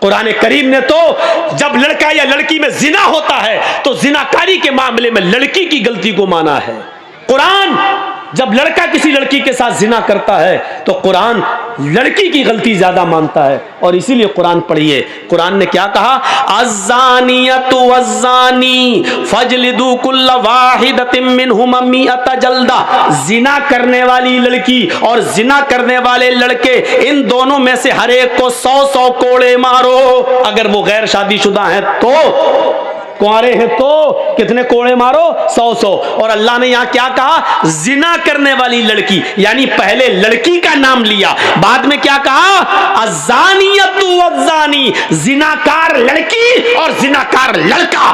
कुरान करीम ने तो जब लड़का या लड़की में जिना होता है तो जिनाकारी के मामले में लड़की की गलती को माना है। कुरान जब लड़का किसी लड़की के साथ जिना करता है तो कुरान लड़की की गलती ज्यादा मानता है। और इसीलिए कुरान पढ़िए, कुरान ने क्या कहा, अज़्ज़ानियतु वज़्ज़ानी फजलिदू कुल्ल वाहिदतिम मिनहुमा मिअता जल्दा। जिना करने वाली लड़की और जिना करने वाले लड़के, इन दोनों में से हर एक को 100 कोड़े मारो। अगर वो गैर शादीशुदा हैं तो, कुंवारे हैं तो कितने कोड़े मारो, 100। और अल्लाह ने यहां क्या कहा, जिना करने वाली लड़की, यानी पहले लड़की का नाम लिया, बाद में क्या कहा, अज़्ज़ानियतु वज़्ज़ानी, जिनाकार लड़की और जिनाकार लड़का।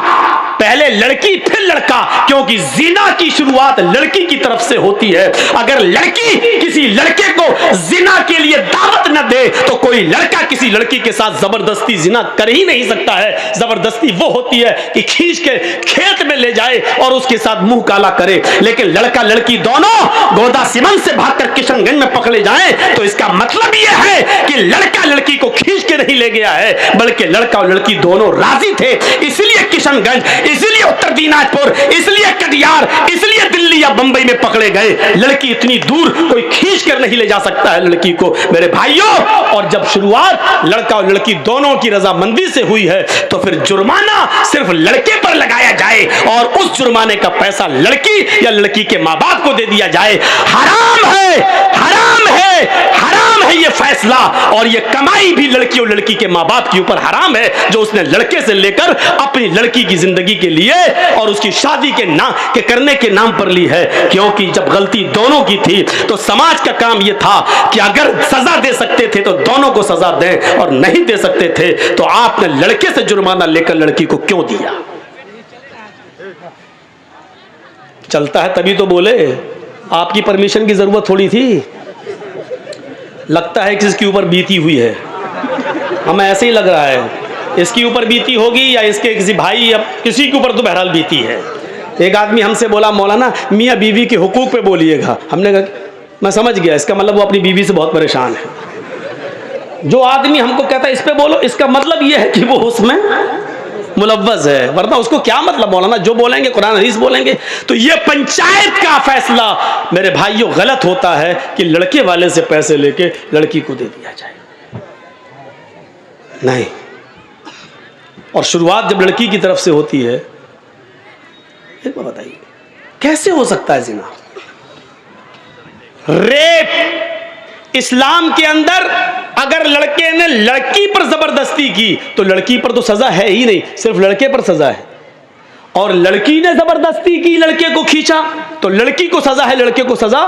पहले लड़की फिर लड़का, क्योंकि जिना की शुरुआत लड़की की तरफ से होती है। अगर लड़की किसी लड़के को जिना के लिए दावत न दे तो कोई लड़का किसी लड़की के साथ जबरदस्ती जिना कर ही नहीं सकता है। जबरदस्ती वो होती है कि खींच के खेत में ले जाए और उसके साथ मुंह काला करे, लेकिन लड़का लड़की दोनों गोदा सिमन से भागकर किशनगंज में पकड़े जाएं तो इसका मतलब यह है कि लड़का लड़की को खींच के नहीं ले गया है, बल्कि लड़का और लड़की दोनों राजी थे। इसलिए किशनगंज, इसलिए उत्तर दिनाजपुर, इसलिए कटिहार, इसलिए दिल्ली या बंबई में पकड़े गए। लड़की इतनी दूर कोई खींच कर नहीं ले जा सकता है लड़की को, मेरे भाइयों। और जब शुरुआत लड़का और लड़की दोनों की रजामंदी से हुई है तो फिर जुर्माना सिर्फ लड़के पर लगाया जाए और उस जुर्माने का पैसा लड़की या लड़की के माँ बाप को दे दिया जाए। हराम है, हराम है, हराम है ये फैसला। और ये कमाई भी लड़की और लड़की के माँ बाप के ऊपर हराम है, जो उसने लड़के से लेकर अपनी लड़की की जिंदगी के लिए और उसकी शादी के करने के नाम पर ली है। क्योंकि जब गलती दोनों की थी तो समाज का काम यह था कि अगर सजा दे सकते थे तो दोनों को सजा दें, और नहीं दे सकते थे तो आपने लड़के से जुर्माना लेकर लड़की को क्यों दिया। चलता है तभी तो बोले, आपकी परमिशन की जरूरत थोड़ी थी। लगता है कि इसके ऊपर बीती हुई है, हमें ऐसे ही लग रहा है, इसके ऊपर बीती होगी या इसके किसी भाई या किसी के ऊपर तो बहरहाल बीती है। एक आदमी हमसे बोला, मौलाना मियाँ बीवी के हुकूक पे बोलिएगा। हमने कहा मैं समझ गया, इसका मतलब वो अपनी बीवी से बहुत परेशान है। जो आदमी हमको कहता है इस पे बोलो, इसका मतलब ये है कि वो उसमें मुलव्वज़ है, वरना उसको क्या मतलब मौलाना, जो बोलेंगे कुरान हदीस बोलेंगे। तो ये पंचायत का फैसला मेरे भाइयों गलत होता है कि लड़के वाले से पैसे लेके लड़की को दे दिया जाए, नहीं। और शुरुआत जब लड़की की तरफ से होती है, एक बात बताइए कैसे हो सकता है जिना, रेप। इस्लाम के अंदर अगर लड़के ने लड़की पर जबरदस्ती की तो लड़की पर तो सजा है ही नहीं, सिर्फ लड़के पर सजा है। और लड़की ने जबरदस्ती की, लड़के को खींचा तो लड़की को सजा है, लड़के को सजा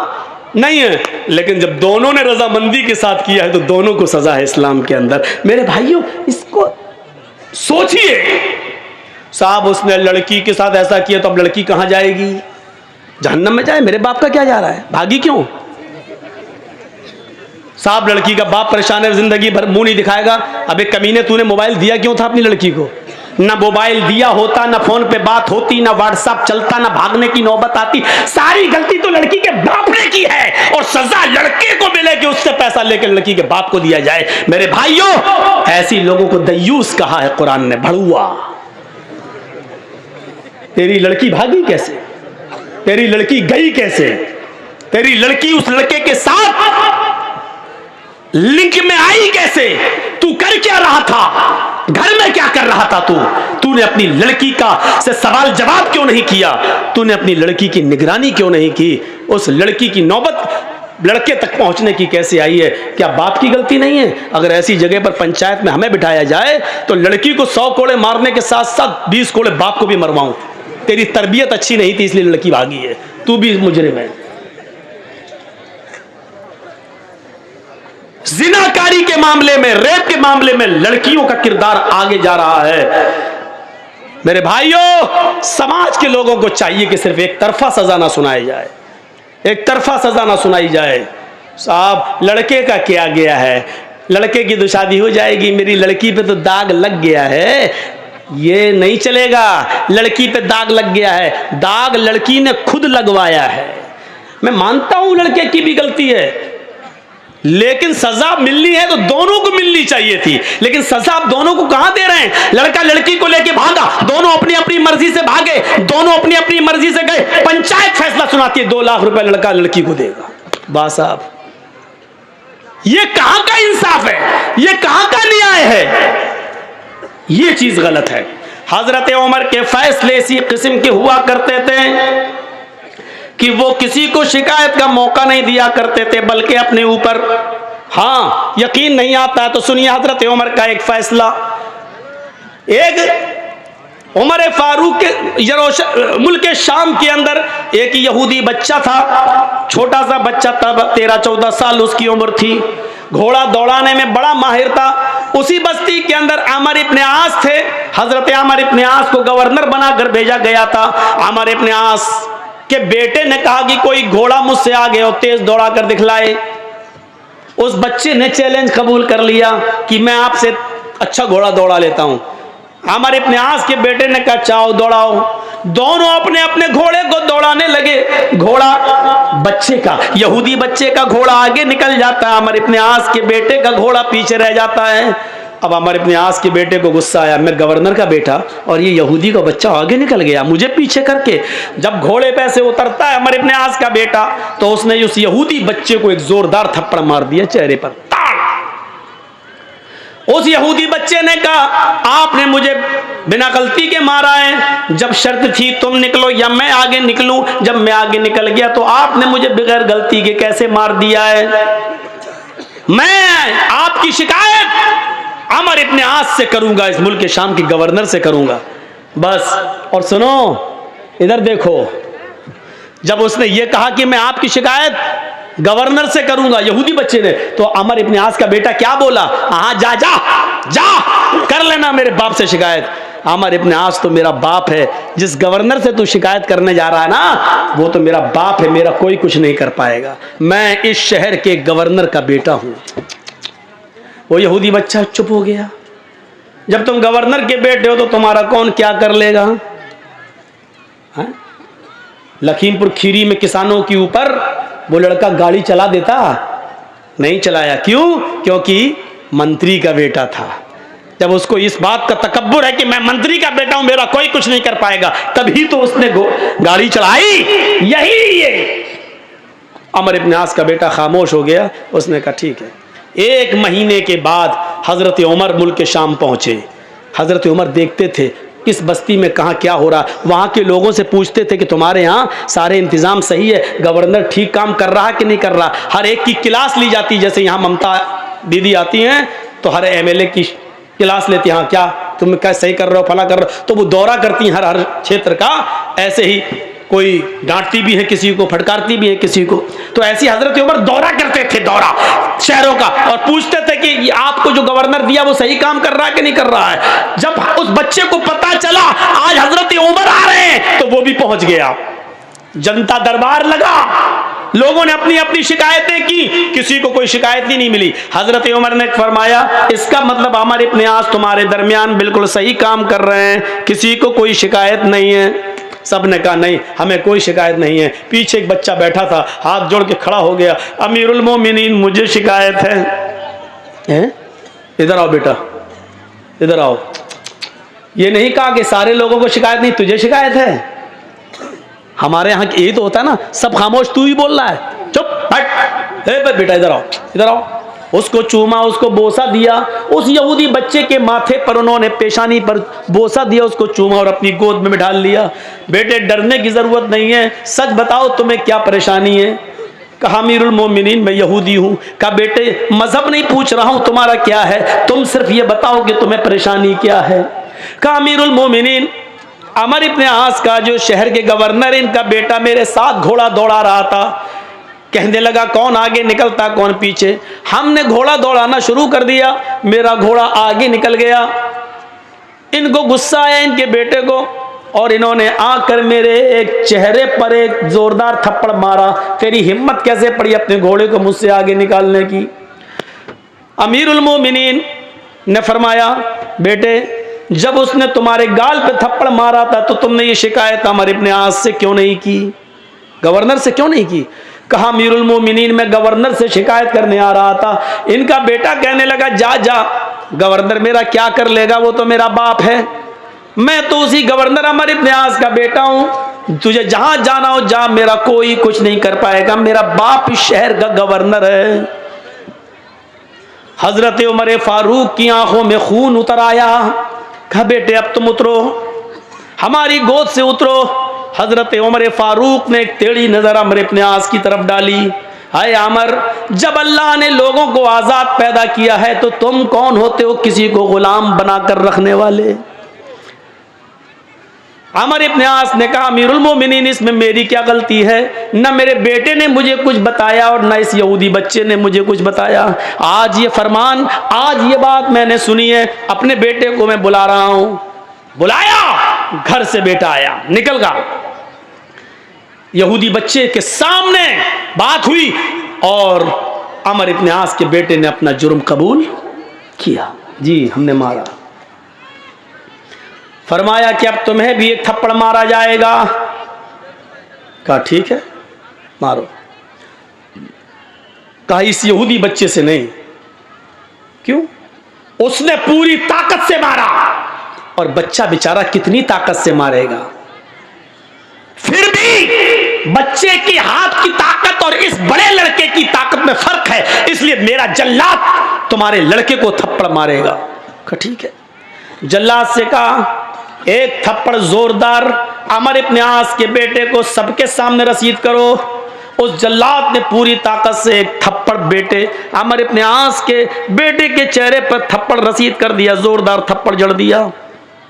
नहीं है। लेकिन जब दोनों ने रजामंदी के साथ किया है तो दोनों को सजा है इस्लाम के अंदर। मेरे भाइयों इसको सोचिए, साहब उसने लड़की के साथ ऐसा किया तो अब लड़की कहां जाएगी, जहन्नम में जाए। मेरे बाप का क्या जा रहा है, भागी क्यों? साहब लड़की का बाप परेशान है, जिंदगी भर मुंह नहीं दिखाएगा। अबे कमीने तूने मोबाइल दिया क्यों था अपनी लड़की को? ना मोबाइल दिया होता, ना फोन पे बात होती, ना व्हाट्सएप चलता, ना भागने की नौबत आती। सारी गलती तो लड़की के बाप ने की है और सजा लड़के को मिले कि उससे पैसा लेकर लड़की के बाप को दिया जाए। मेरे भाइयों ऐसी लोगों को दय्यूस कहा है कुरान ने, भड़ुआ। तेरी लड़की भागी कैसे, तेरी लड़की गई कैसे, तेरी लड़की उस लड़के के साथ लिंक में आई कैसे, तू कर क्या रहा था, घर में क्या कर रहा था तूने अपनी लड़की का से सवाल जवाब क्यों नहीं किया, तूने अपनी लड़की की निगरानी क्यों नहीं की, उस लड़की की नौबत लड़के तक पहुंचने की कैसे आई है? क्या बाप की गलती नहीं है? अगर ऐसी जगह पर पंचायत में हमें बिठाया जाए तो लड़की को 100 कोड़े मारने के साथ साथ 20 कोड़े बाप को भी मरवाऊं। तेरी तरबियत अच्छी नहीं थी इसलिए लड़की भागी है, तू भी मुजरिम है। जिनाकारी के मामले में, रेप के मामले में लड़कियों का किरदार आगे जा रहा है। मेरे भाइयों समाज के लोगों को चाहिए कि सिर्फ एक तरफा सजा ना सुनाई जाए, एक तरफा सजा ना सुनाई जाए। साहब लड़के का क्या गया है, लड़के की तो शादी हो जाएगी, मेरी लड़की पे तो दाग लग गया है, ये नहीं चलेगा। लड़की पे दाग लग गया है, दाग लड़की ने खुद लगवाया है। मैं मानता हूं लड़के की भी गलती है, लेकिन सजा मिलनी है तो दोनों को मिलनी चाहिए थी, लेकिन सजा आप दोनों को कहां दे रहे हैं? लड़का लड़की को लेके भागा, दोनों अपनी अपनी मर्जी से भागे, दोनों अपनी अपनी मर्जी से गए, पंचायत फैसला सुनाती है 2 लाख रुपए लड़का लड़की को देगा। बा साहब, ये कहां का इंसाफ है? ये कहां का न्याय है? ये चीज गलत है। हजरत उमर के फैसले इसी किस्म के हुआ करते थे कि वो किसी को शिकायत का मौका नहीं दिया करते थे, बल्कि अपने ऊपर, हाँ यकीन नहीं आता है तो सुनिए हजरत उमर का एक फैसला। एक उमर फारूक के मुल्क शाम के अंदर एक यहूदी बच्चा था, छोटा सा बच्चा था, 13-14 साल उसकी उम्र थी, घोड़ा दौड़ाने में बड़ा माहिर था। उसी बस्ती के अंदर आमर इब्न आस थे। हजरत आमर इब्न आस को गवर्नर बनाकर भेजा गया था। आमर इब्न आस के बेटे ने कहा कि कोई घोड़ा मुझसे आगे और तेज दौड़ा कर दिखलाए। उस बच्चे ने चैलेंज कबूल कर लिया कि मैं आपसे अच्छा घोड़ा दौड़ा लेता हूं। आमर इब्न आस के बेटे ने कहा चाओ दौड़ाओ। दोनों अपने अपने घोड़े को दौड़ाने लगे। घोड़ा बच्चे का, यहूदी बच्चे का घोड़ा आगे निकल जाता है, आमर इब्न आस के बेटे का घोड़ा पीछे रह जाता है। अब आमर इब्न आस के बेटे को गुस्सा आया, मैं गवर्नर का बेटा और ये यहूदी का बच्चा आगे निकल गया मुझे पीछे करके। जब घोड़े पे से उतरता है आमर इब्न आस का बेटा, तो उसने उस यहूदी बच्चे को एक जोरदार थप्पड़ मार दिया चेहरे पर। उस यहूदी बच्चे ने कहा आपने मुझे बिना गलती के मारा है, जब शर्त थी तुम निकलो या मैं आगे निकलूं, जब मैं आगे निकल गया तो आपने मुझे बगैर गलती के कैसे मार दिया है? मैं आपकी शिकायत आमर इब्न आस से करूंगा, इस मुल्क के शाम के गवर्नर से करूंगा बस। और सुनो इधर देखो, जब उसने ये कहा कि मैं आपकी शिकायत गवर्नर से करूंगा यहूदी बच्चे ने, तो आमर इब्न आस का बेटा क्या बोला? हाँ जा जा जा कर लेना मेरे बाप से शिकायत। आमर इब्न आस तो मेरा बाप है, जिस गवर्नर से तू शिकायत करने जा रहा है ना वो तो मेरा बाप है, मेरा कोई कुछ नहीं कर पाएगा, मैं इस शहर के गवर्नर का बेटा हूं। वो यहूदी बच्चा चुप हो गया। जब तुम गवर्नर के बेटे हो तो तुम्हारा कौन क्या कर लेगा? हाँ? लखीमपुर खीरी में किसानों के ऊपर वो लड़का गाड़ी चला देता, नहीं चलाया। क्यों? क्योंकि मंत्री का बेटा था। जब उसको इस बात का तकब्बुर है कि मैं मंत्री का बेटा हूं, मेरा कोई कुछ नहीं कर पाएगा, तभी तो उसने गाड़ी चलाई। यही ये आमर इब्न आस का बेटा खामोश हो गया। उसने कहा ठीक है। 1 महीने के बाद हजरत उमर मुल्क शाम पहुंचे। हजरत उमर देखते थे किस बस्ती में कहाँ क्या हो रहा, वहाँ के लोगों से पूछते थे कि तुम्हारे यहाँ सारे इंतजाम सही है, गवर्नर ठीक काम कर रहा है कि नहीं कर रहा। हर एक की क्लास ली जाती, जैसे यहाँ ममता दीदी आती हैं तो हर एमएलए की क्लास लेती, हाँ क्या तुम क्या सही कर रहे हो, फला कर रहे हो, तो वो दौरा करती हैं हर क्षेत्र का। ऐसे ही कोई डांटती भी है किसी को, फटकारती भी है किसी को। तो ऐसी हजरत उमर दौरा करते थे, दौरा शहरों का, और पूछते थे कि आपको जो गवर्नर दिया वो सही काम कर रहा है कि नहीं कर रहा है। जब उस बच्चे को पता चला आज हजरत उमर आ रहे हैं तो वो भी पहुंच गया। जनता दरबार लगा, लोगों ने अपनी अपनी शिकायतें की, किसी को कोई शिकायत ही नहीं मिली। हजरत उमर ने फरमाया इसका मतलब आमर इब्न आस तुम्हारे दरमियान बिल्कुल सही काम कर रहे हैं, किसी को कोई शिकायत नहीं है। सब ने कहा नहीं हमें कोई शिकायत नहीं है। पीछे एक बच्चा बैठा था, हाथ जोड़ के खड़ा हो गया, अमीरुल मोमिनीन मुझे शिकायत है। इधर आओ बेटा, इधर आओ। ये नहीं कहा कि सारे लोगों को शिकायत नहीं, तुझे शिकायत है। हमारे यहाँ यही तो होता है ना, सब खामोश, तू ही बोल रहा है, चुप हट। बेटा इधर आओ, इधर आओ। उसको चूमा, उसको बोसा दिया। उस यहूदी बच्चे के माथे पर उन्होंने पेशानी पर बोसा दिया, उसको चूमा और अपनी गोद में बिठा लिया। बेटे डरने की जरूरत नहीं है, सच बताओ तुम्हें क्या परेशानी है? कहा अमीरुल मोमिनीन मैं यहूदी हूं। कहा बेटे मजहब नहीं पूछ रहा हूं तुम्हारा क्या है, तुम सिर्फ ये बताओ कि तुम्हें परेशानी क्या है। कहा अमीरुल मोमिनीन आमर इब्न आस का जो शहर के गवर्नर, इनका बेटा मेरे साथ घोड़ा दौड़ा रहा था। कहने लगा कौन आगे निकलता कौन पीछे। हमने घोड़ा दौड़ाना शुरू कर दिया, मेरा घोड़ा आगे निकल गया। इनको गुस्सा आया इनके बेटे को, और इन्होंने आकर मेरे एक चेहरे पर एक जोरदार थप्पड़ मारा। तेरी हिम्मत कैसे पड़ी अपने घोड़े को मुझसे आगे निकालने की? अमीरुल मोमिनीन ने फरमाया बेटे जब उसने तुम्हारे गाल पे थप्पड़ मारा था तो तुमने ये शिकायत आमर इब्न आस से क्यों नहीं की, गवर्नर से क्यों नहीं की? कहा अमीरुल मोमिनीन मैं गवर्नर से शिकायत करने आ रहा था। इनका बेटा कहने लगा जा जा, गवर्नर मेरा क्या कर लेगा, वो तो मेरा बाप है, मैं तो उसी गवर्नर अमर इब्न आस का बेटा हूं, तुझे जहां जाना हो जा, मेरा कोई कुछ नहीं कर पाएगा, मेरा बाप इस शहर का गवर्नर है। हजरत उमर फारूक की आंखों में खून उतर आया। कहा बेटे अब तुम उतरो, हमारी गोद से उतरो। हजरत उमर फारूक ने एक टेढ़ी नजर अमर इब्न आस की तरफ डाली। हाय अमर, जब अल्लाह ने लोगों को आजाद पैदा किया है तो तुम कौन होते हो किसी को गुलाम बनाकर रखने वाले। अमर इब्न आस ने कहा अमीरुल मोमिनीन इसमें मेरी क्या गलती है, न मेरे बेटे ने मुझे कुछ बताया और न इस यहूदी बच्चे ने मुझे कुछ बताया। आज ये फरमान, आज ये बात मैंने सुनी है, अपने बेटे को मैं बुला रहा हूं। बुलाया, घर से बेटा आया, निकल गया। यहूदी बच्चे के सामने बात हुई और अमर इब्न आस के बेटे ने अपना जुर्म कबूल किया। जी हमने मारा। फरमाया कि अब तुम्हें भी एक थप्पड़ मारा जाएगा। कहा ठीक है मारो। कहा इस यहूदी बच्चे से नहीं। क्यों? उसने पूरी ताकत से मारा, और बच्चा बेचारा कितनी ताकत से मारेगा। फिर भी बच्चे के हाथ की ताकत और इस बड़े लड़के की ताकत में फर्क है, इसलिए मेरा जल्लाद तुम्हारे लड़के को थप्पड़ मारेगा। कहा ठीक है। जल्लाद से कहा एक थप्पड़ जोरदार अमर इब्न आस के बेटे को सबके सामने रसीद करो। उस जल्लाद ने पूरी ताकत से एक थप्पड़ बेटे अमर इब्न आस के बेटे के चेहरे पर थप्पड़ रसीद कर दिया, जोरदार थप्पड़ जड़ दिया।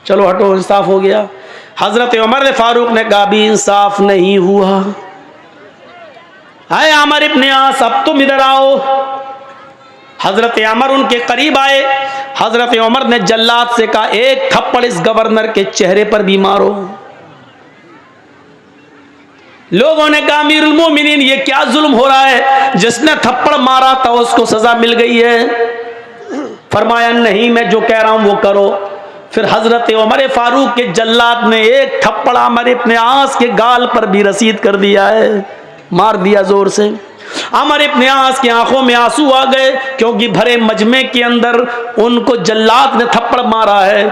चलो हटो, इंसाफ हो गया। हजरत उमर फारूक ने कहा भी इंसाफ नहीं हुआ। हाय अमर इब्न आस अब तुम इधर आओ। हजरत उमर उनके करीब आए। हजरत उमर ने जल्लाद से कहा एक थप्पड़ इस गवर्नर के चेहरे पर भी मारो। लोगों ने कहा अमीरुल मोमिनीन ये क्या जुल्म हो रहा है, जिसने थप्पड़ मारा था उसको सजा मिल गई है। फरमाया नहीं, मैं जो कह रहा हूं वो करो। फिर हजरत उमर फारूक के जल्लाद ने एक थप्पड़ अमर इब्न आस के गाल पर भी रसीद कर दिया है, मार दिया जोर से। अमर इब्न आस की आंखों में आंसू आ गए, क्योंकि भरे मजमे के अंदर उनको जल्लाद ने थप्पड़ मारा है,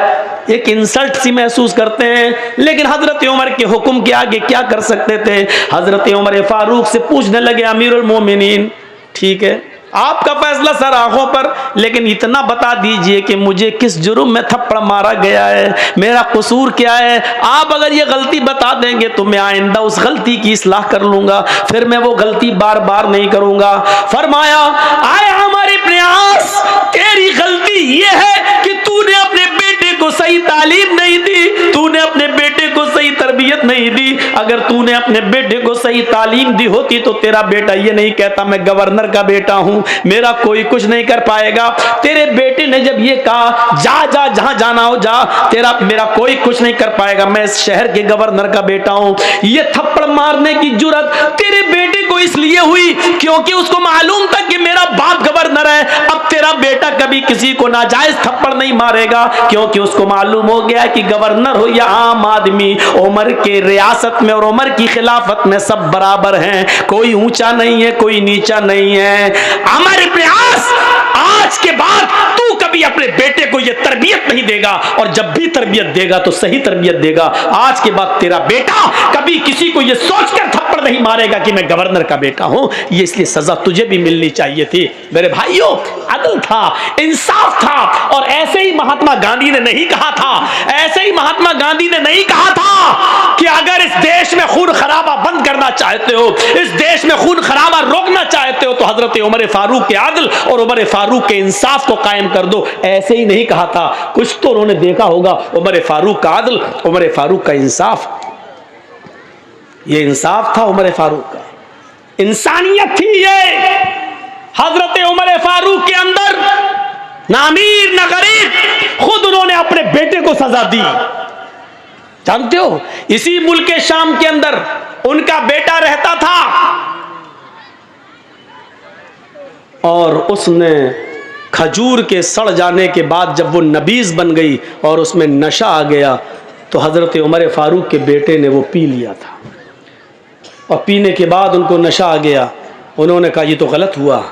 एक इंसल्ट सी महसूस करते हैं। लेकिन हजरत उमर के हुक्म के आगे क्या कर सकते थे। हजरत उमर फारूक से पूछने लगे अमीरुल मोमिनीन ठीक है आपका फैसला सर आंखों पर, लेकिन इतना बता दीजिए कि मुझे किस जुर्म में थप्पड़ मारा गया है, मेरा कसूर क्या है। आप अगर ये गलती बता देंगे तो मैं आइंदा उस गलती की इस्लाह कर लूंगा, फिर मैं वो गलती बार बार नहीं करूंगा। फरमाया आए हमारे प्रयास, तेरी गलती ये है कि तूने अपने बेटे को सही तालीम नहीं दी, तूने अपने बेटे को सही तरबियत नहीं दी। अगर तूने अपने बेटे को सही तालीम दी होती तो तेरा बेटा ये नहीं कहता मैं गवर्नर का बेटा हूं, मेरा कोई कुछ नहीं कर पाएगा। तेरे बेटे ने जब ये कहा जा जा जहां जाना हो जा, तेरा मेरा कोई कुछ नहीं कर पाएगा, मैं इस शहर के गवर्नर का बेटा हूं। ये थप्पड़ मारने की जुर्रत तेरे बेटे को इसलिए हुई क्योंकि उसको मालूम था कि मेरा बाप गवर्नर है। अब तेरा बेटा कभी किसी को नाजायज थप्पड़ नहीं मारेगा, क्योंकि उसको मालूम हो गया कि गवर्नर हो या आम आदमी, उमर के रियासत में और उमर की खिलाफत में सब बराबर हैं, कोई ऊंचा नहीं है कोई नीचा नहीं है। अमर इब्न आस, आज के बाद तू कभी अपने बेटे को यह तरबियत नहीं देगा, और जब भी तरबियत देगा तो सही तरबियत देगा। आज के बाद तेरा बेटा कभी किसी को यह सोचकर थप्पड़ नहीं मारेगा कि मैं गवर्नर का बेटा हूं। ये इसलिए सजा तुझे भी मिलनी चाहिए थी। मेरे भाइयों, अदल था, इंसाफ था। और ऐसे ही महात्मा गांधी ने नहीं कहा था, ऐसे ही महात्मा गांधी ने नहीं कहा था कि अगर इस देश में खून खराबा बंद करना चाहते हो, इस देश में खून खराबा रोकना चाहते हो, तो हजरत उमर फारूक के आदल और उमर फारूक के इंसाफ को कायम कर दो। ऐसे ही नहीं कहा था, कुछ तो उन्होंने देखा होगा। उमर फारूक का आदल, उमर फारूक का इंसाफ, ये इंसाफ था उमर फारूक का, इंसानियत थी ये। हजरत उमर फारूक के अंदर ना अमीर ना गरीब, खुद उन्होंने अपने बेटे को सजा दी। जानते हो, इसी मुल्क के शाम के अंदर उनका बेटा रहता था, और उसने खजूर के सड़ जाने के बाद जब वो नबीज बन गई और उसमें नशा आ गया, तो हजरत उमर फारूक के बेटे ने वो पी लिया था। और पीने के बाद उनको नशा आ गया। उन्होंने कहा ये तो गलत हुआ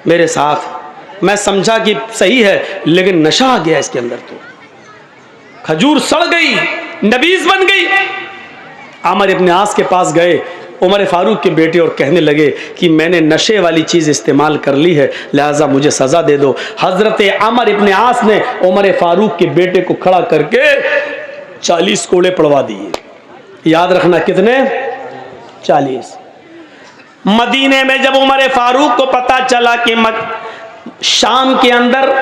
मेरे साथ, मैं समझा कि सही है लेकिन नशा आ गया इसके अंदर, तो खजूर सड़ गई, नबीज बन गई। आमर इब्न आस के पास गए उमर फारूक के बेटे और कहने लगे कि मैंने नशे वाली चीज़ इस्तेमाल कर ली है, लिहाजा मुझे सज़ा दे दो। हज़रत आमर इब्न आस ने उमर फारूक के बेटे को खड़ा करके 40 कोड़े पड़वा दिए। याद रखना कितने? 40। मदीने में जब उमर फारूक को पता चला कि शाम के अंदर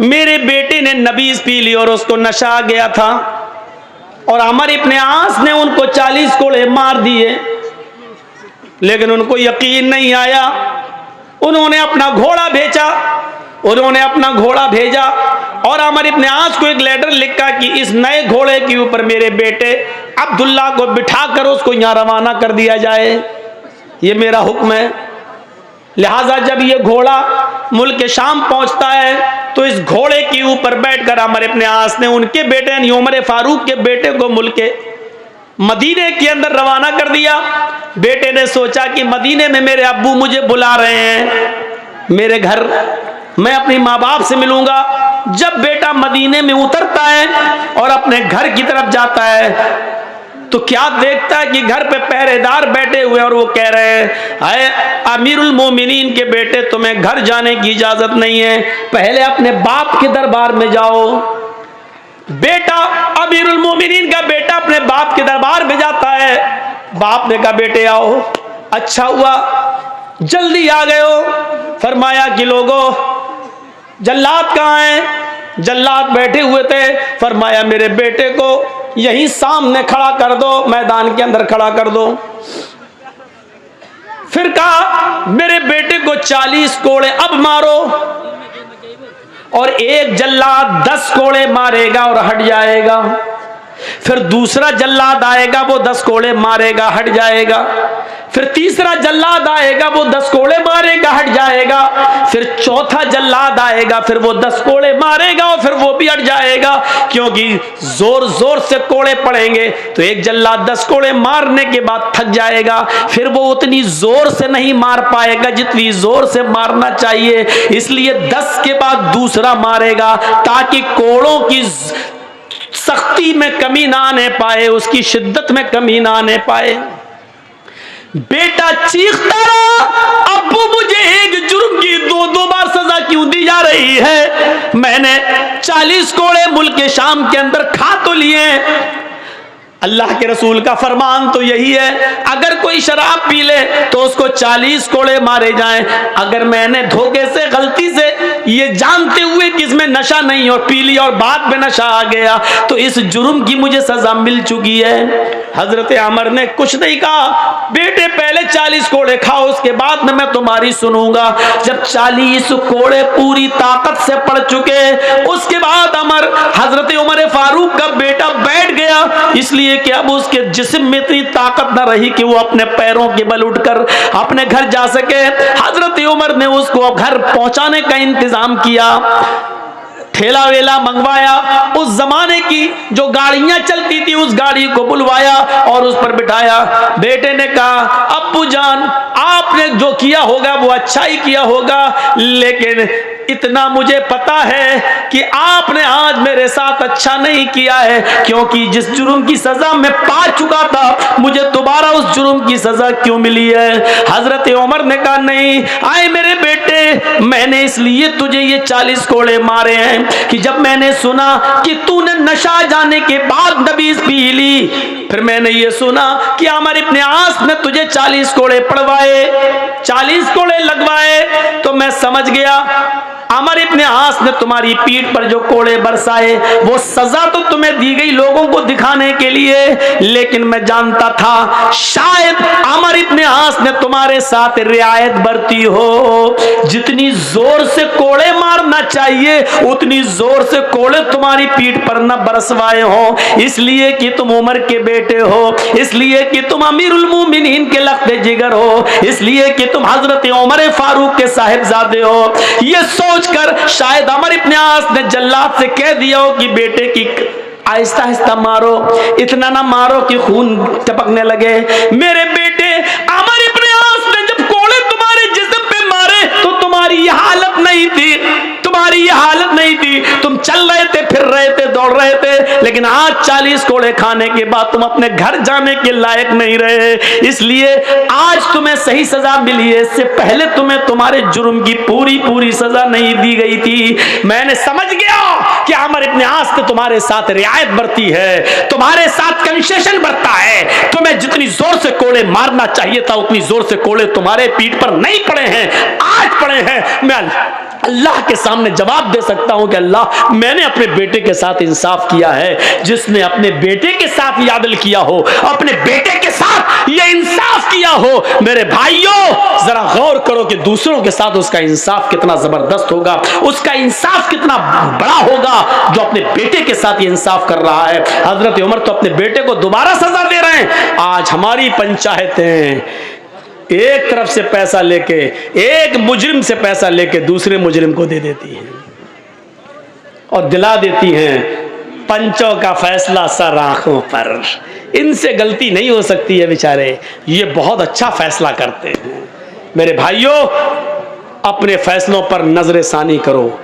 मेरे बेटे ने नबीज पी ली और उसको नशा आ गया था, और अमर इब्न आस ने उनको 40 कोड़े मार दिए, लेकिन उनको यकीन नहीं आया। उन्होंने अपना घोड़ा भेजा और अमर इब्न आस को एक लेटर लिखा कि इस नए घोड़े के ऊपर मेरे बेटे अब्दुल्ला को बिठा कर उसको यहाँ रवाना कर दिया जाए, ये मेरा हुक्म है। लिहाजा जब ये घोड़ा मुल्क शाम पहुंचता है तो इस घोड़े के ऊपर बैठकर अमर इब्न आस ने उनके बेटे यानी उमर फारूक के बेटे को मुल्क मदीने के अंदर रवाना कर दिया। बेटे ने सोचा कि मदीने में मेरे अब्बू मुझे बुला रहे हैं मेरे घर, मैं अपनी माँ बाप से मिलूंगा। जब बेटा मदीने में उतरता है और अपने घर की तरफ जाता है तो क्या देखता है कि घर पे पहरेदार बैठे हुए और वो कह रहे हैं, अरे अमीरुल मोमिनीन के बेटे तुम्हें घर जाने की इजाजत नहीं है, पहले अपने बाप के दरबार में जाओ। बेटा अमीरुल मोमिनीन का बेटा अपने बाप के दरबार में जाता है। बाप ने कहा बेटे आओ, अच्छा हुआ जल्दी आ गए हो। फरमाया कि लोगों जल्लाद कहाँ हैं? जल्लाद बैठे हुए थे। फरमाया मेरे बेटे को यहीं सामने खड़ा कर दो, मैदान के अंदर खड़ा कर दो। फिर कहा मेरे बेटे को 40 कोड़े अब मारो, और एक जल्लाद 10 कोड़े मारेगा और हट जाएगा। फिर दूसरा जल्लाद आएगा, वो 10 कोड़े मारेगा, हट जाएगा। फिर तीसरा जल्लाद आएगा, वो 10 कोड़े मारेगा, हट जाएगा। फिर चौथा जल्लाद आएगा, फिर वो 10 कोड़े मारेगा और फिर वो भी हट जाएगा, क्योंकि जोर जोर से कोड़े पड़ेंगे तो एक जल्लाद 10 कोड़े मारने के बाद थक जाएगा, फिर वो उतनी जोर से नहीं मार पाएगा जितनी जोर से मारना चाहिए, इसलिए 10 के बाद दूसरा मारेगा ताकि कोड़ों की सख्ती में कमी ना आने पाए, उसकी शिद्दत में कमी ना आने पाए। बेटा चीखता रहा, अब्बू मुझे एक जुर्म की 2-2 बार सजा क्यों दी जा रही है? मैंने 40 कोड़े मुल्क शाम के अंदर खा तो लिए। अल्लाह के रसूल का फरमान तो यही है, अगर कोई शराब पी ले तो उसको 40 कोड़े मारे जाएं। अगर मैंने धोखे से गलती से ये जानते हुए कि इसमें नशा नहीं और पी लिया और बाद में नशा आ गया तो इस जुर्म की मुझे सजा मिल चुकी है। हजरत अमर ने कुछ नहीं कहा, बेटे पहले 40 कोड़े खाओ, उसके बाद में मैं तुम्हारी सुनूंगा। जब 40 कोड़े पूरी ताकत से पड़ चुके उसके बाद अमर हजरत उमर फारूक का बेटा बैठ गया, इसलिए कि अब उसके जिस्म में इतनी ताकत न रही कि वो अपने पैरों के बल उठकर अपने घर जा सके। हजरत उमर ने उसको घर पहुंचाने का इंतजाम किया, ठेला वेला मंगवाया, उस जमाने की जो गाड़ियां चलती थी उस गाड़ी को बुलवाया और उस पर बिठाया। बेटे ने कहा अब्बू जान आपने जो किया होगा वो अच्छा ही किया होगा, लेकिन इतना मुझे पता है कि आपने आज मेरे साथ अच्छा नहीं किया है, क्योंकि जिस जुर्म की सजा मैं पा चुका था मुझे दोबारा उस जुर्म की सजा क्यों मिली है? हजरत उमर ने कहा नहीं आए मेरे बेटे, मैंने इसलिए तुझे ये 40 कोड़े मारे हैं कि जब मैंने सुना कि तूने नशा जाने के बाद नबीज पी ली, फिर मैंने ये सुना कि अमर इब्न आस ने तुझे 40 कोड़े पड़वाए, 40 कोड़े लगवाए, तो मैं समझ गया अमर इब्न आस ने तुम्हारी पीठ पर जो कोड़े बरसाए वो सजा तो तुम्हें दी गई लोगों को दिखाने के लिए, लेकिन मैं जानता था शायद अमर इब्न आस ने तुम्हारे साथ रियायत बरती हो, जितनी जोर से कोड़े मारना चाहिए उतनी जोर से कोड़े तुम्हारी पीठ पर न बरसवाए हो, इसलिए कि तुम उमर के बेटे हो, इसलिए कि तुम अमीरुल मोमिनीन के लख्ते जिगर हो, इसलिए कि तुम हजरत उमर फारूक के साहिबजादे हो। ये सोचकर शायद अमर इब्न आस ने जल्लाद से कह दिया हो कि बेटे की आहिस्ता आहिस्ता मारो, इतना ना मारो कि खून टपकने लगे। मेरे बेटे ये हालत नहीं थी, तुम चल रहे थे, फिर रहे थे, दौड़ रहे थे, लेकिन आज 40 कोड़े खाने के बाद तुम अपने घर जाने के लायक नहीं रहे, इसलिए आज तुम्हें सही सजा मिली है। इससे पहले तुम्हें तुम्हारे जुर्म की पूरी पूरी सजा नहीं दी गई थी। मैंने समझ गया कि अमर इब्न आस ने तुम्हारे साथ रियायत बरती है, तुम्हारे साथ कंसेशन बरता है। तुम्हें जितनी जोर से कोड़े मारना चाहिए था उतनी जोर से कोड़े तुम्हारे पीठ पर नहीं पड़े हैं, आज पड़े हैं। मैं अल्लाह के सामने जवाब दे सकता हूं कि अल्लाह, मैंने अपने बेटे के साथ इंसाफ किया है। जिसने अपने बेटे के साथ ये अदल किया हो, अपने बेटे के साथ ये इंसाफ किया हो, मेरे भाइयों जरा गौर करो कि दूसरों के साथ उसका इंसाफ कितना जबरदस्त होगा, उसका इंसाफ कितना बड़ा होगा जो अपने बेटे के साथ ये इंसाफ कर रहा है। हजरत उमर तो अपने बेटे को दोबारा सजा दे रहे हैं। आज हमारी पंचायतें एक तरफ से पैसा लेके, एक मुजरिम से पैसा लेके दूसरे मुजरिम को दे देती हैं और दिला देती हैं पंचों का फैसला सर आंखों पर। इनसे गलती नहीं हो सकती है बेचारे, ये बहुत अच्छा फैसला करते हैं। मेरे भाइयों, अपने फैसलों पर नजर सानी करो,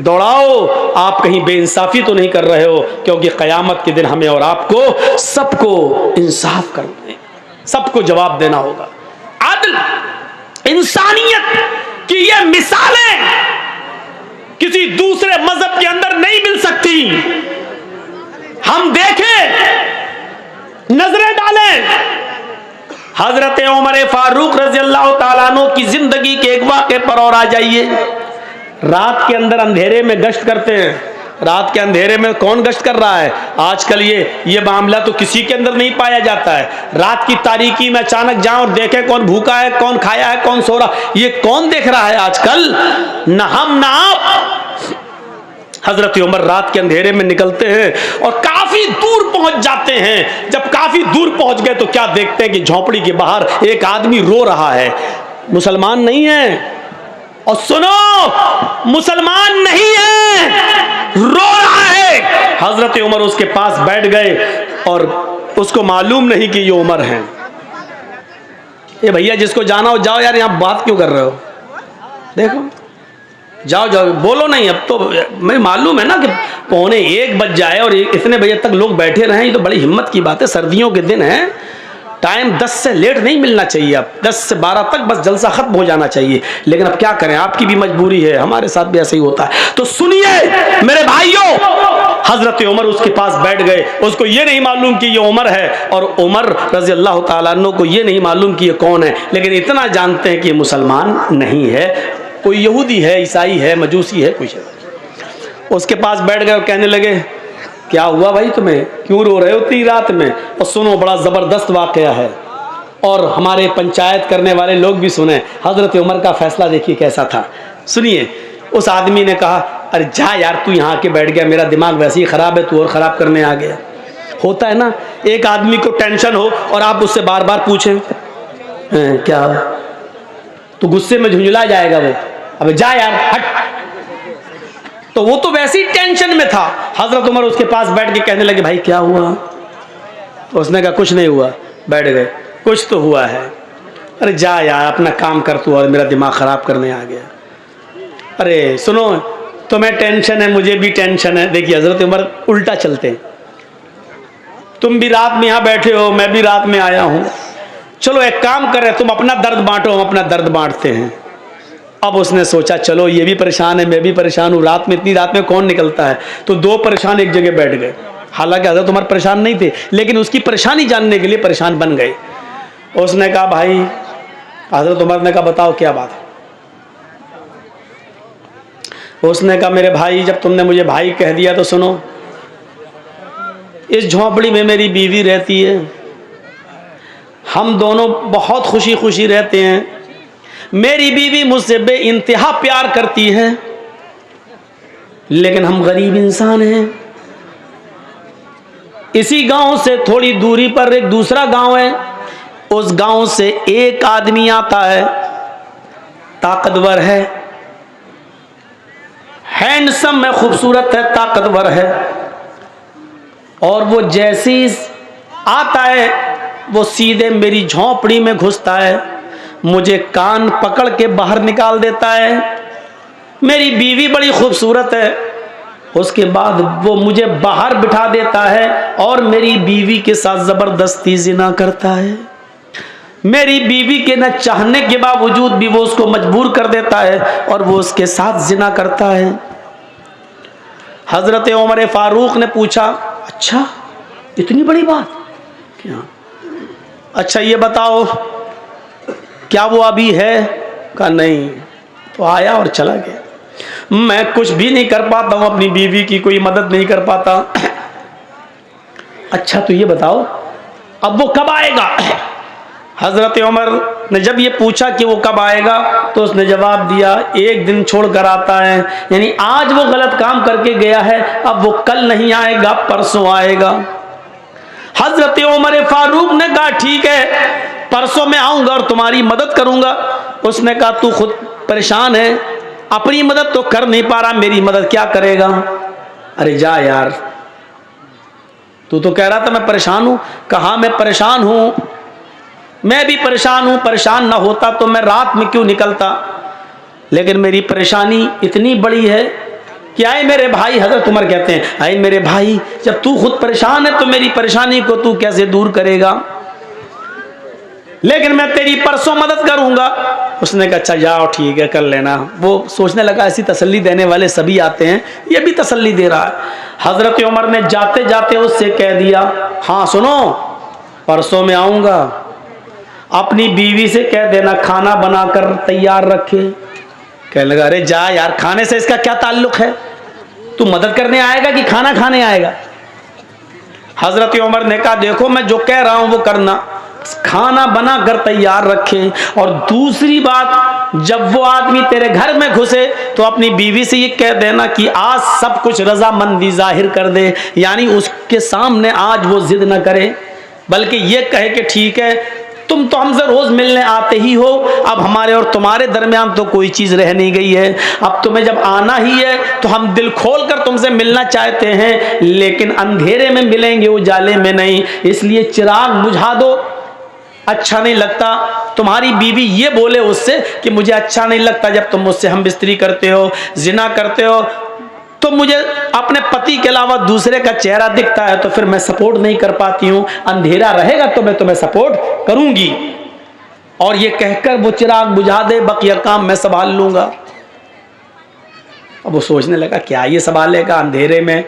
दौड़ाओ। आप कहीं बेइंसाफी तो नहीं कर रहे हो, क्योंकि कयामत के दिन हमें और आपको सबको इंसाफ करना है, सबको जवाब देना होगा। आदल, इंसानियत की ये मिसालें किसी दूसरे मजहब के अंदर नहीं मिल सकती। हम देखें, नजरें डालें, हजरत उमर फारूक रजी अल्लाह ताला अन्हु की जिंदगी के एक वाक़े पर और आ जाइए। रात के अंदर अंधेरे में गश्त करते हैं। रात के अंधेरे में कौन गश्त कर रहा है? आजकल ये मामला तो किसी के अंदर नहीं पाया जाता है। रात की तारीकी में अचानक जाओ और देखे कौन भूखा है, कौन खाया है, कौन सो रहा, ये कौन देख रहा है आजकल? न हम न आप। हजरत उमर रात के अंधेरे में निकलते हैं और काफी दूर पहुंच जाते हैं। जब काफी दूर पहुंच गए तो क्या देखते हैं कि झोपड़ी के बाहर एक आदमी रो रहा है। मुसलमान नहीं है, और सुनो, मुसलमान नहीं है, रो रहा है। हजरत उमर उसके पास बैठ गए और उसको मालूम नहीं कि ये उमर है। ये भैया जिसको जाना हो जाओ यार, यहां बात क्यों कर रहे हो? देखो, जाओ जाओ, बोलो नहीं। अब तो मैं मालूम है ना कि 1:45 बज जाए और इतने बजे तक लोग बैठे रहे, ये तो बड़ी हिम्मत की बात है। सर्दियों के दिन है, टाइम 10 से लेट नहीं मिलना चाहिए। अब 10 से 12 तक बस जलसा खत्म हो जाना चाहिए, लेकिन अब क्या करें, आपकी भी मजबूरी है, हमारे साथ भी ऐसे ही होता है। तो सुनिए मेरे भाइयों, हजरत उमर उसके पास बैठ गए। उसको ये नहीं मालूम कि ये उमर है, और उमर रजी अल्लाह ताला अन्हु को ये नहीं मालूम कि ये कौन है, लेकिन इतना जानते हैं कि ये मुसलमान नहीं है, कोई यहूदी है, ईसाई है, मजूसी है, कुछ है। उसके पास बैठ गए और कहने लगे, क्या हुआ भाई, तुम्हें क्यों रो रहे हो इतनी रात में? और सुनो, बड़ा ज़बरदस्त वाक़या है, और हमारे पंचायत करने वाले लोग भी सुने। हज़रत उमर का फैसला देखिए कैसा था, सुनिए। उस आदमी ने कहा, अरे जा यार, तू यहाँ आके बैठ गया, मेरा दिमाग वैसे ही ख़राब है, तू और ख़राब करने आ गया। होता है ना, एक आदमी को टेंशन हो और आप उससे बार बार पूछें क्या, तो गुस्से में झुंझला जाएगा वो, अबे जा यार हट। तो वो तो वैसे ही टेंशन में था। हजरत उमर उसके पास बैठ के कहने लगे, भाई क्या हुआ? तो उसने कहा, कुछ नहीं हुआ। बैठ गए, कुछ तो हुआ है। अरे जा यार, अपना काम कर तू, और मेरा दिमाग खराब करने आ गया। अरे सुनो, तुम्हें टेंशन है, मुझे भी टेंशन है। देखिए हजरत उमर उल्टा चलते हैं। तुम भी रात में यहाँ बैठे हो, मैं भी रात में आया हूँ, चलो एक काम कर रहे, तुम अपना दर्द बांटो, हम अपना दर्द बांटते हैं। अब उसने सोचा, चलो ये भी परेशान है, मैं भी परेशान हूँ, रात में, इतनी रात में कौन निकलता है? तो दो परेशान एक जगह बैठ गए। हालांकि हजरत उमर परेशान नहीं थे, लेकिन उसकी परेशानी जानने के लिए परेशान बन गए। उसने कहा, भाई, हजरत उमर ने कहा, बताओ क्या बात है? उसने कहा, मेरे भाई, जब तुमने मुझे भाई कह दिया तो सुनो, इस झोंपड़ी में मेरी बीवी रहती है, हम दोनों बहुत खुशी खुशी रहते हैं। मेरी बीवी मुझसे बेइंतहा प्यार करती है, लेकिन हम गरीब इंसान हैं। इसी गांव से थोड़ी दूरी पर एक दूसरा गांव है, उस गांव से एक आदमी आता है, ताकतवर है, हैंडसम है, खूबसूरत है, ताकतवर है, और वो जैसे ही आता है वो सीधे मेरी झोंपड़ी में घुसता है, मुझे कान पकड़ के बाहर निकाल देता है, मेरी बीवी बड़ी खूबसूरत है। उसके बाद वो मुझे बाहर बिठा देता है और मेरी बीवी के साथ ज़बरदस्ती ज़िना करता है। मेरी बीवी के न चाहने के बावजूद भी वो उसको मजबूर कर देता है और वो उसके साथ ज़िना करता है। हज़रत उमर फारूक ने पूछा, अच्छा इतनी बड़ी बात क्या? अच्छा ये बताओ क्या वो अभी है? कहा नहीं। तो आया और चला गया। मैं कुछ भी नहीं कर पाता हूँ, अपनी बीवी की कोई मदद नहीं कर पाता। अच्छा तो ये बताओ अब वो कब आएगा? हज़रत उमर ने जब ये पूछा कि वो कब आएगा तो उसने जवाब दिया, एक दिन छोड़ कर आता है। यानी आज वो गलत काम करके गया है, अब वो कल नहीं आएगा, परसों आएगा। हज़रत उमर फारूक ने कहा ठीक है, परसों मैं आऊँगा और तुम्हारी मदद करूँगा। उसने कहा तू खुद परेशान है, अपनी मदद तो कर नहीं पा रहा, मेरी मदद क्या करेगा? अरे जा यार, तू तो कह रहा था मैं परेशान हूँ। कहा मैं परेशान हूँ, मैं भी परेशान हूँ। परेशान ना होता तो मैं रात में क्यों निकलता, लेकिन मेरी परेशानी इतनी बड़ी है कि आए मेरे भाई, हज़रत उमर कहते हैं, आए मेरे भाई, जब तू खुद परेशान है तो मेरी परेशानी को तू कैसे दूर करेगा? लेकिन मैं तेरी परसों मदद करूंगा। उसने कहा अच्छा जाओ ठीक है कर लेना। वो सोचने लगा ऐसी तसल्ली देने वाले सभी आते हैं, ये भी तसल्ली दे रहा है। हज़रत उमर ने जाते जाते उससे कह दिया, हाँ सुनो परसों में आऊंगा, अपनी बीवी से कह देना खाना बनाकर तैयार रखे। कहने लगा अरे जा यार, खाने से इसका क्या ताल्लुक है? तू मदद करने आएगा कि खाना खाने आएगा? हज़रत उमर ने कहा देखो मैं जो कह रहा हूं वो करना, खाना बना कर तैयार रखे। और दूसरी बात, जब वो आदमी तेरे घर में घुसे तो अपनी बीवी से ये कह देना कि आज सब कुछ रजामंदी जाहिर कर दे, यानी उसके सामने आज वो जिद न करे, बल्कि ये कहे कि ठीक है तुम तो हमसे रोज मिलने आते ही हो, अब हमारे और तुम्हारे दरमियान तो कोई चीज रह नहीं गई है, अब तुम्हें जब आना ही है तो हम दिल खोल कर तुमसे मिलना चाहते हैं, लेकिन अंधेरे में मिलेंगे, उजाले में नहीं, इसलिए चिराग बुझा दो। अच्छा नहीं लगता तुम्हारी बीवी ये बोले उससे कि मुझे अच्छा नहीं लगता जब तुम मुझसे हम बिस्तरी करते हो, जिना करते हो, तो मुझे अपने पति के अलावा दूसरे का चेहरा दिखता है तो फिर मैं सपोर्ट नहीं कर पाती हूँ, अंधेरा रहेगा तो मैं तुम्हें सपोर्ट करूंगी। और ये कहकर वो चिराग बुझा दे, बकिया काम मैं संभाल लूंगा। अब वो सोचने लगा क्या ये संभालेगा अंधेरे में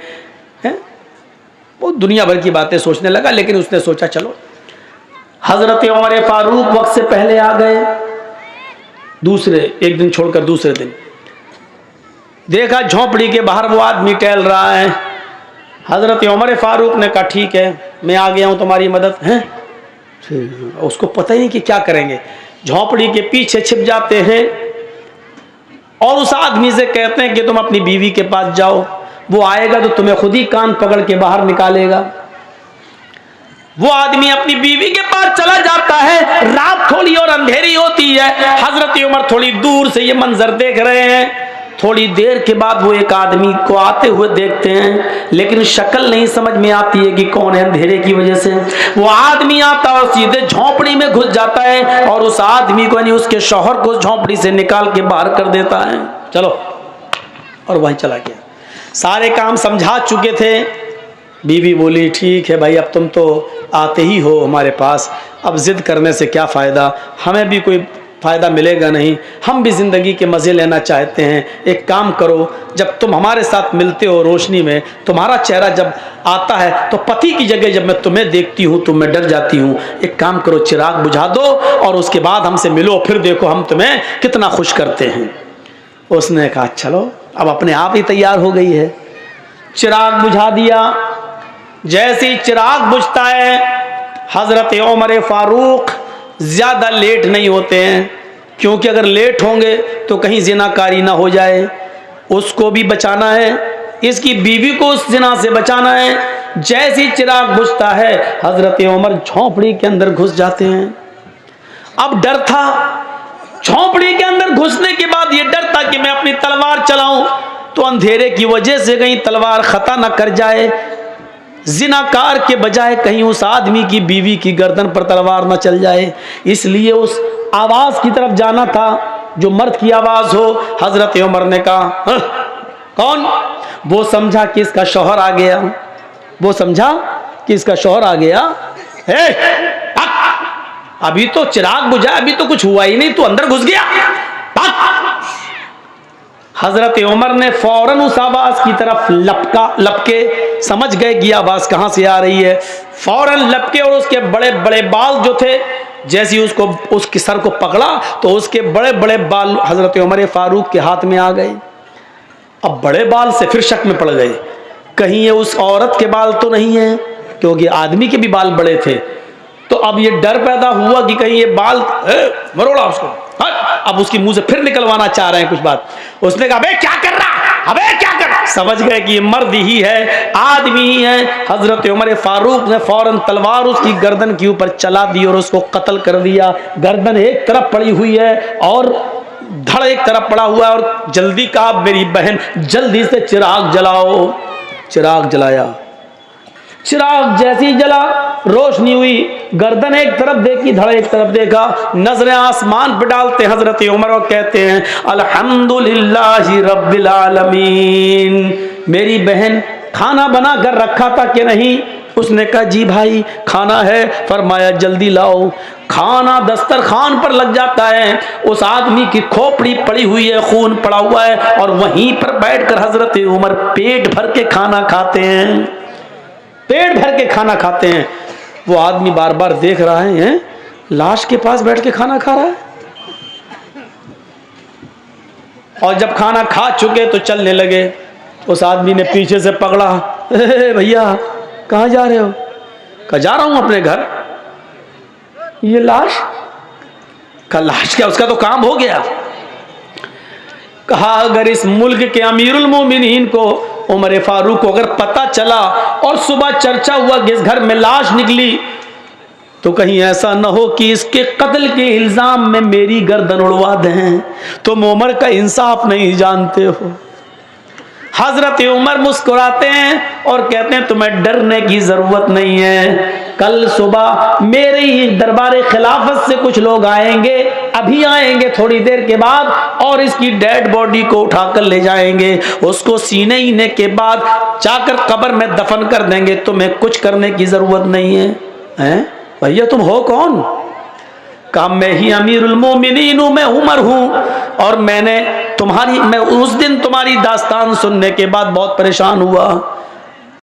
है? वो दुनिया भर की बातें सोचने लगा, लेकिन उसने सोचा चलो। हजरत उमर फारूक वक्त से पहले आ गए, दूसरे एक दिन छोड़कर दूसरे दिन देखा झोपड़ी के बाहर वो आदमी टहल रहा है। हजरत उमर फारूक ने कहा ठीक है मैं आ गया हूं तुम्हारी मदद है। उसको पता ही नहीं कि क्या करेंगे, झोपड़ी के पीछे छिप जाते हैं और उस आदमी से कहते हैं कि तुम अपनी बीवी के पास जाओ, वो आएगा तो तुम्हें खुद ही कान पकड़ के बाहर निकालेगा। वो आदमी अपनी बीवी के पास चला जाता है, रात थोड़ी और अंधेरी होती है। हजरत उमर थोड़ी दूर से ये मंजर देख रहे हैं। थोड़ी देर के बाद वो एक आदमी को आते हुए देखते हैं, लेकिन शक्ल नहीं समझ में आती है कि कौन है, अंधेरे की वजह से। वो आदमी आता और सीधे झोपड़ी में घुस जाता है और उस आदमी को यानी उसके शौहर को झोपड़ी से निकाल के बाहर कर देता है। चलो, और वहीं चला गया। सारे काम समझा चुके थे। बीवी बोली ठीक है भाई, अब तुम तो आते ही हो हमारे पास, अब जिद करने से क्या फ़ायदा, हमें भी कोई फ़ायदा मिलेगा नहीं, हम भी ज़िंदगी के मज़े लेना चाहते हैं। एक काम करो, जब तुम हमारे साथ मिलते हो रोशनी में, तुम्हारा चेहरा जब आता है तो पति की जगह जब मैं तुम्हें देखती हूँ तो मैं डर जाती हूँ। एक काम करो, चिराग बुझा दो और उसके बाद हमसे मिलो, फिर देखो हम तुम्हें कितना खुश करते हैं। उसने कहा चलो, अब अपने आप ही तैयार हो गई है। चिराग बुझा दिया। जैसे ही चिराग बुझता है, हज़रत उमर फारूक ज़्यादा लेट नहीं होते हैं, क्योंकि अगर लेट होंगे तो कहीं ज़िनाकारी ना हो जाए, उसको भी बचाना है, इसकी बीवी को उस ज़िना से बचाना है। जैसे ही चिराग बुझता है, हज़रत उमर झोंपड़ी के अंदर घुस जाते हैं। अब डर था, झोंपड़ी के अंदर घुसने के बाद ये डर था कि मैं अपनी तलवार चलाऊं तो अंधेरे की वजह से कहीं तलवार खता न कर जाए, जिनाकार के बजाय कहीं उस आदमी की बीवी की गर्दन पर तलवार न चल जाए। इसलिए उस आवाज की तरफ जाना था जो मर्द की आवाज हो। हजरत उमर ने कहा कौन? वो समझा कि इसका शौहर आ गया, वो समझा कि इसका शौहर आ गया। अभी तो चिराग बुझा, अभी तो कुछ हुआ ही नहीं, तू अंदर घुस गया। हजरत उमर ने फौरन उस आवाज की तरफ लपके, समझ गए कि आवाज कहां से आ रही है। फौरन लपके और उसके बड़े बड़े बाल जो थे, जैसे ही उसके सर को पकड़ा तो उसके बड़े बड़े बाल हजरत उमर फारूक के हाथ में आ गए। अब बड़े बाल से फिर शक में पड़ गए, कहीं ये उस औरत के बाल तो नहीं है, क्योंकि आदमी के भी बाल बड़े थे। तो अब ये डर पैदा हुआ कि कहीं ये बाल मरोड़ा उसको। अब उसकी मुंह से फिर निकलवाना चाह रहे हैं कुछ बात। उसने कहा अबे क्या कर रहा, अबे क्या कर रहा। समझ गए कि ये मर्द ही है, आदमी ही है। हजरत उमर फारूक ने फौरन तलवार उसकी गर्दन के ऊपर चला दी और उसको कत्ल कर दिया। गर्दन एक तरफ पड़ी हुई है और धड़ एक तरफ पड़ा हुआ है। और जल्दी कहा मेरी बहन जल्दी से चिराग जलाओ। चिराग जलाया, चिराग जैसी जला, रोशनी हुई, गर्दन एक तरफ देखी, धड़ एक तरफ देखा, नजरें आसमान पे डालते हजरत उमर और कहते हैं अल्हम्दुलिल्लाहि रब्बिल आलमीन। मेरी बहन खाना बना कर रखा था कि नहीं? उसने कहा जी भाई खाना है। फरमाया जल्दी लाओ। खाना दस्तरखान पर लग जाता है, उस आदमी की खोपड़ी पड़ी हुई है, खून पड़ा हुआ है, और वहीं पर बैठकर हजरत उमर पेट भर के खाना खाते हैं, पेट भर के खाना खाते हैं। वो आदमी बार बार देख रहा है, लाश के पास बैठ के खाना खा रहा है। और जब खाना खा चुके तो चलने लगे। उस आदमी ने पीछे से पकड़ा, भैया कहाँ जा रहे हो? कहा जा रहा हूं अपने घर। ये लाश का, लाश क्या, उसका तो काम हो गया। कहा अगर इस मुल्क के अमीरुल मोमिनीन को उमर फारूक को अगर पता चला और सुबह चर्चा हुआ कि इस घर में लाश निकली, तो कहीं ऐसा न हो कि इसके कत्ल के इल्जाम में मेरी गर्दन उड़वा दें। तुम उमर का इंसाफ नहीं जानते हो। हजरत उमर मुस्कुराते हैं और कहते हैं तुम्हें डरने की जरूरत नहीं है। कल सुबह मेरे ही दरबार खिलाफत से कुछ लोग आएंगे, अभी आएंगे थोड़ी देर के बाद, और इसकी डेड बॉडी को उठाकर ले जाएंगे। उसको सीने हीने के बाद जाकर कब्र में दफन कर देंगे। तुम्हें कुछ करने की जरूरत नहीं है। हैं भैया तुम हो कौन? कहा मैं ही अमीरुल मोमिनीन हूं, मैं उमर हूं। और मैं उस दिन तुम्हारी दास्तान सुनने के बाद बहुत परेशान हुआ।